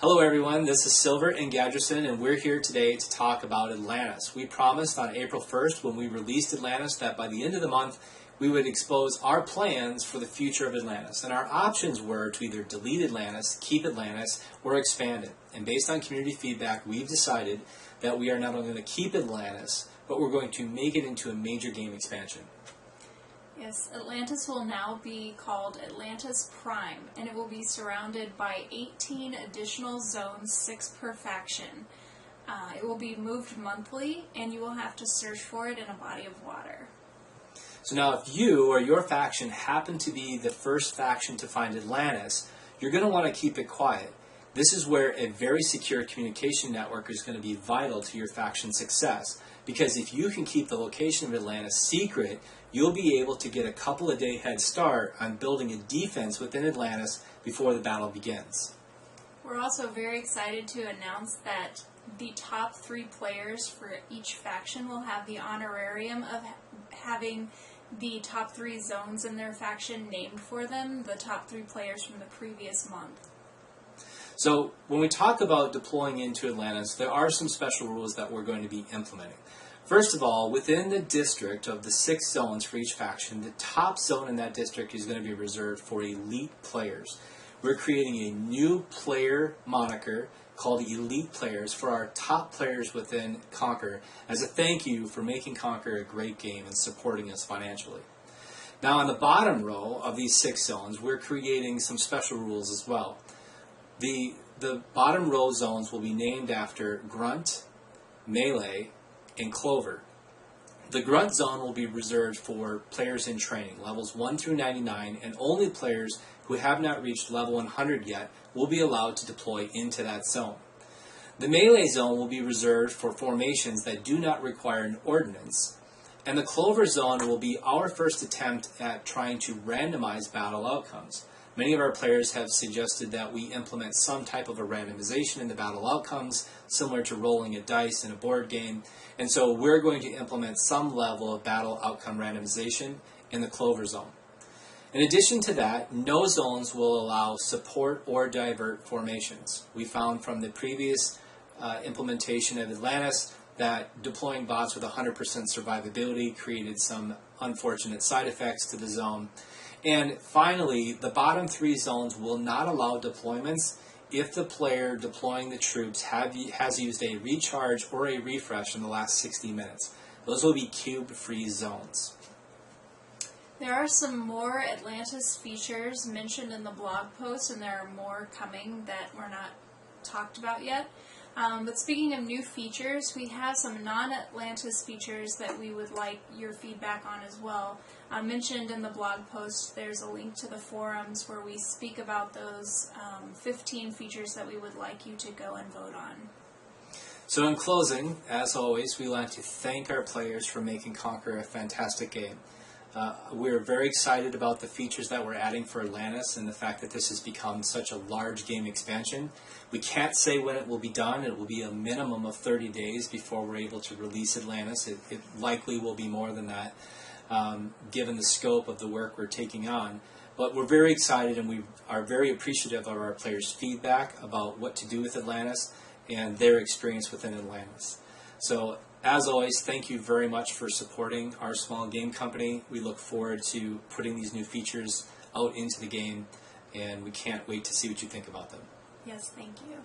Hello everyone, this is Silver and Gadgerson, and we're here today to talk about Atlantis. We promised on April 1st when we released Atlantis that by the end of the month we would expose our plans for the future of Atlantis. And our options were to either delete Atlantis, keep Atlantis, or expand it. And based on community feedback, we've decided that we are not only going to keep Atlantis, but we're going to make it into a major game expansion. Yes, Atlantis will now be called Atlantis Prime, and it will be surrounded by 18 additional zones, 6 per faction. It will be moved monthly, and you will have to search for it in a body of water. So now if you or your faction happen to be the first faction to find Atlantis, you're going to want to keep it quiet. This is where a very secure communication network is going to be vital to your faction's success. Because if you can keep the location of Atlantis secret, you'll be able to get a couple of day head start on building a defense within Atlantis before the battle begins. We're also very excited to announce that the top 3 players for each faction will have the honorarium of having the top 3 zones in their faction named for them, the top 3 players from the previous month. So when we talk about deploying into Atlantis, there are some special rules that we're going to be implementing. First of all, within the district of the 6 zones for each faction, the top zone in that district is going to be reserved for elite players. We're creating a new player moniker called Elite Players for our top players within Conquer as a thank you for making Conquer a great game and supporting us financially. Now on the bottom row of these 6 zones, we're creating some special rules as well. The bottom row zones will be named after Grunt, Melee, and Clover. The Grunt zone will be reserved for players in training, levels 1 through 99, and only players who have not reached level 100 yet will be allowed to deploy into that zone. The Melee zone will be reserved for formations that do not require an ordnance, and the Clover zone will be our first attempt at trying to randomize battle outcomes. Many of our players have suggested that we implement some type of a randomization in the battle outcomes, similar to rolling a dice in a board game, and so we're going to implement some level of battle outcome randomization in the Clover zone. In addition to that, no zones will allow support or divert formations. We found from the previous implementation of Atlantis that deploying bots with 100% survivability created some unfortunate side effects to the zone. And finally, the bottom 3 zones will not allow deployments if the player deploying the troops has used a recharge or a refresh in the last 60 minutes. Those will be cube-free zones. There are some more Atlantis features mentioned in the blog post, and there are more coming that were not talked about yet. But speaking of new features, we have some non-Atlantis features that we would like your feedback on as well. Mentioned in the blog post, there's a link to the forums where we speak about those 15 features that we would like you to go and vote on. So in closing, as always, we want to thank our players for making Conquer a fantastic game. We're very excited about the features that we're adding for Atlantis and the fact that this has become such a large game expansion. We can't say when it will be done. It will be a minimum of 30 days before we're able to release Atlantis. It likely will be more than that, given the scope of the work we're taking on. But we're very excited, and we are very appreciative of our players' feedback about what to do with Atlantis and their experience within Atlantis. So, as always, thank you very much for supporting our small game company. We look forward to putting these new features out into the game, and we can't wait to see what you think about them. Yes, thank you.